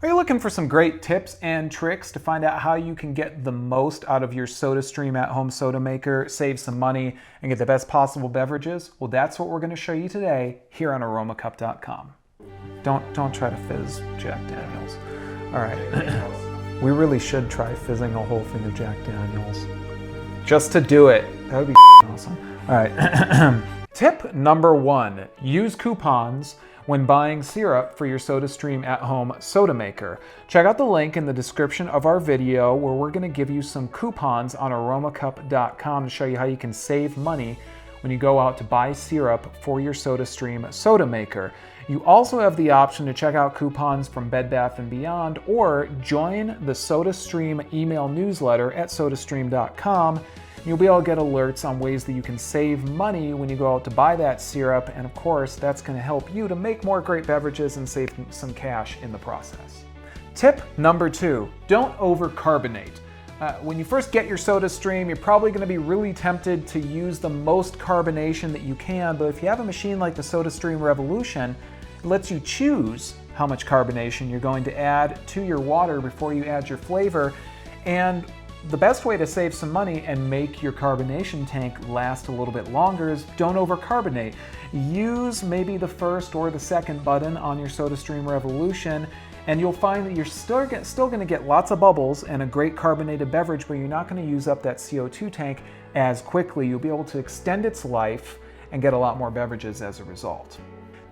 Are you looking for some great tips and tricks to find out how you can get the most out of your SodaStream at-home soda maker, save some money, and get the best possible beverages? Well, that's what we're going to show you today here on Aromacup.com. Don't try to fizz Jack Daniels. All right. We really should try fizzing a whole thing of Jack Daniels. Just to do it. That would be awesome. All right. Tip number 1, use coupons when buying syrup for your SodaStream at-home soda maker. Check out the link in the description of our video where we're going to give you some coupons on Aromacup.com to show you how you can save money when you go out to buy syrup for your SodaStream soda maker. You also have the option to check out coupons from Bed Bath & Beyond or join the SodaStream email newsletter at SodaStream.com. You'll be able to get alerts on ways that you can save money when you go out to buy that syrup, and of course, that's going to help you to make more great beverages and save some cash in the process. Tip number 2, don't over-carbonate. When you first get your SodaStream, you're probably going to be really tempted to use the most carbonation that you can, but if you have a machine like the SodaStream Revolution, it lets you choose how much carbonation you're going to add to your water before you add your flavor, and the best way to save some money and make your carbonation tank last a little bit longer is don't overcarbonate. Use maybe the first or the second button on your SodaStream Revolution, and you'll find that you're still going to get lots of bubbles and a great carbonated beverage, but you're not going to use up that CO2 tank as quickly. You'll be able to extend its life and get a lot more beverages as a result.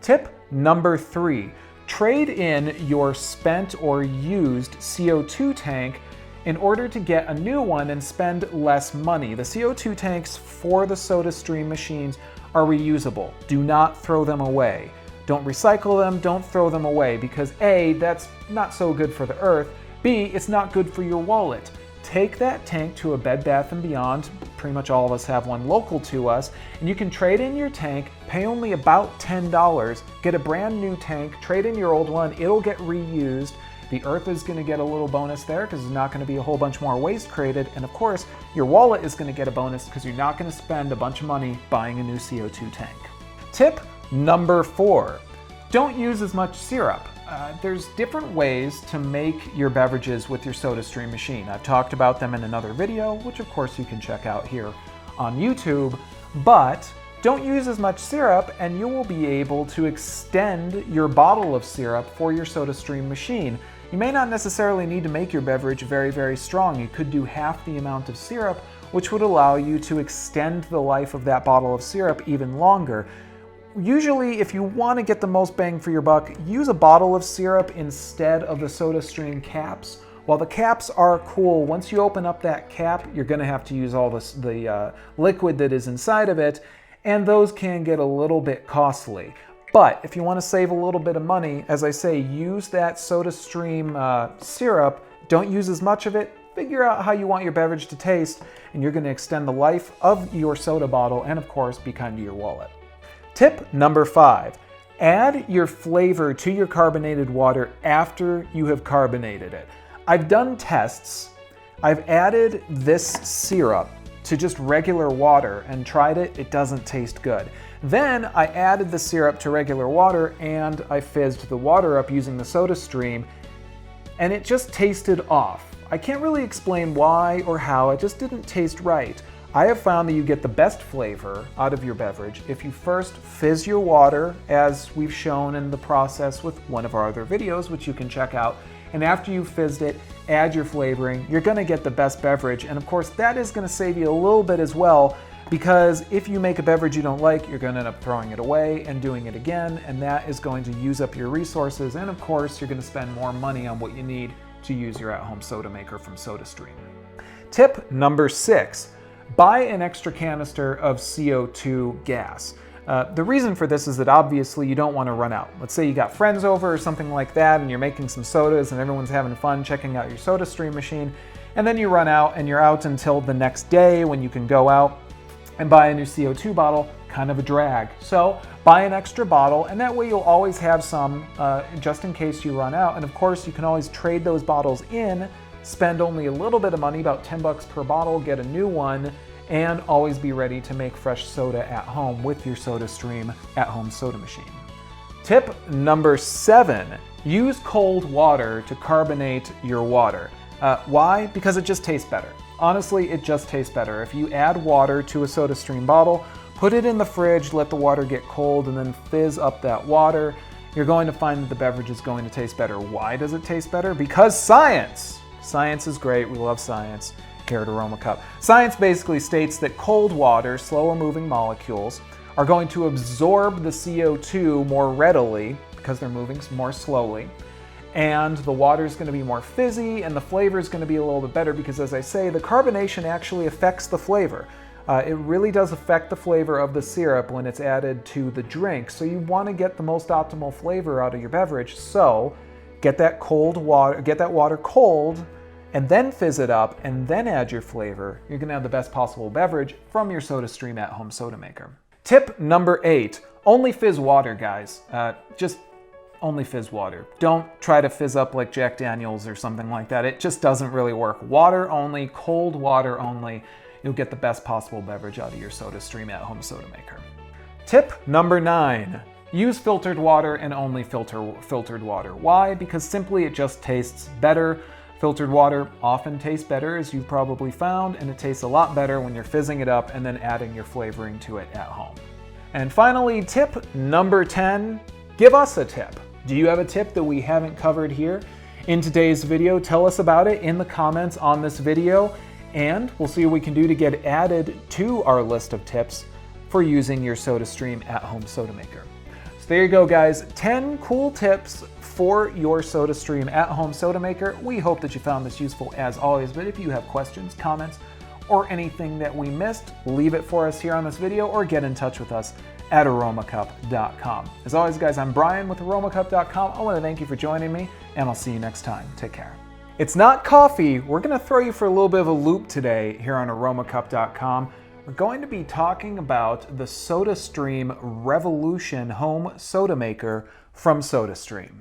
Tip number 3, trade in your spent or used CO2 tank in order to get a new one and spend less money. The CO2 tanks for the SodaStream machines are reusable. Do not throw them away. Don't recycle them, don't throw them away, because A, that's not so good for the earth, B, it's not good for your wallet. Take that tank to a Bed Bath & Beyond, pretty much all of us have one local to us, and you can trade in your tank, pay only about $10, get a brand new tank, trade in your old one, it'll get reused. The earth is going to get a little bonus there because there's not going to be a whole bunch more waste created, and of course, your wallet is going to get a bonus because you're not going to spend a bunch of money buying a new CO2 tank. Tip number 4, don't use as much syrup. There's different ways to make your beverages with your SodaStream machine. I've talked about them in another video, which of course you can check out here on YouTube, but don't use as much syrup and you will be able to extend your bottle of syrup for your SodaStream machine. You may not necessarily need to make your beverage very, very strong. You could do half the amount of syrup, which would allow you to extend the life of that bottle of syrup even longer. Usually, if you want to get the most bang for your buck, use a bottle of syrup instead of the SodaStream caps. While the caps are cool, once you open up that cap, you're going to have to use all the liquid that is inside of it, and those can get a little bit costly. But if you want to save a little bit of money, as I say, use that SodaStream syrup. Don't use as much of it. Figure out how you want your beverage to taste, and you're going to extend the life of your soda bottle and, of course, be kind to your wallet. Tip number 5, add your flavor to your carbonated water after you have carbonated it. I've done tests. I've added this syrup to just regular water and tried it. It doesn't taste good. Then I added the syrup to regular water and I fizzed the water up using the SodaStream, and it just tasted off. I can't really explain why or how, it just didn't taste right. I have found that you get the best flavor out of your beverage if you first fizz your water, as we've shown in the process with one of our other videos, which you can check out. And after you've fizzed it, add your flavoring. You're going to get the best beverage. And of course, that is going to save you a little bit as well, because if you make a beverage you don't like, you're going to end up throwing it away and doing it again. And that is going to use up your resources. And of course, you're going to spend more money on what you need to use your at-home soda maker from SodaStream. Tip number 6. Buy an extra canister of CO2 gas. The reason for this is that obviously you don't want to run out. Let's say you got friends over or something like that and you're making some sodas and everyone's having fun checking out your SodaStream machine, and then you run out and you're out until the next day when you can go out and buy a new CO2 bottle. Kind of a drag. So buy an extra bottle, and that way you'll always have some just in case you run out. And of course you can always trade those bottles in, spend only a little bit of money, about 10 bucks per bottle, get a new one, and always be ready to make fresh soda at home with your SodaStream at-home soda machine. Tip number 7, use cold water to carbonate your water. Why? Because it just tastes better. Honestly, it just tastes better. If you add water to a SodaStream bottle, put it in the fridge, let the water get cold, and then fizz up that water, you're going to find that the beverage is going to taste better. Why does it taste better? Because science! Science is great. We love science here at Aromacup. Science basically states that cold water, slower moving molecules, are going to absorb the CO2 more readily because they're moving more slowly. And the water is going to be more fizzy, and the flavor is going to be a little bit better because, as I say, the carbonation actually affects the flavor. It really does affect the flavor of the syrup when it's added to the drink. So you want to get the most optimal flavor out of your beverage. So get that water cold, and then fizz it up, and then add your flavor. You're going to have the best possible beverage from your SodaStream at-home soda maker. Tip number 8: only fizz water, guys. Just only fizz water. Don't try to fizz up like Jack Daniels or something like that. It just doesn't really work. Water only, cold water only. You'll get the best possible beverage out of your SodaStream at-home soda maker. Tip number 9. Use filtered water and only filtered water. Why? Because simply it just tastes better. Filtered water often tastes better, as you've probably found, and it tastes a lot better when you're fizzing it up and then adding your flavoring to it at home. And finally, tip number 10, give us a tip. Do you have a tip that we haven't covered here in today's video? Tell us about it in the comments on this video, and we'll see what we can do to get added to our list of tips for using your SodaStream at-home soda maker. So there you go, guys. 10 cool tips for your SodaStream at-home soda maker. We hope that you found this useful as always, but if you have questions, comments, or anything that we missed, leave it for us here on this video or get in touch with us at Aromacup.com. As always, guys, I'm Brian with Aromacup.com. I want to thank you for joining me, and I'll see you next time. Take care. It's not coffee. We're going to throw you for a little bit of a loop today here on Aromacup.com. We're going to be talking about the SodaStream Revolution Home Soda Maker from SodaStream.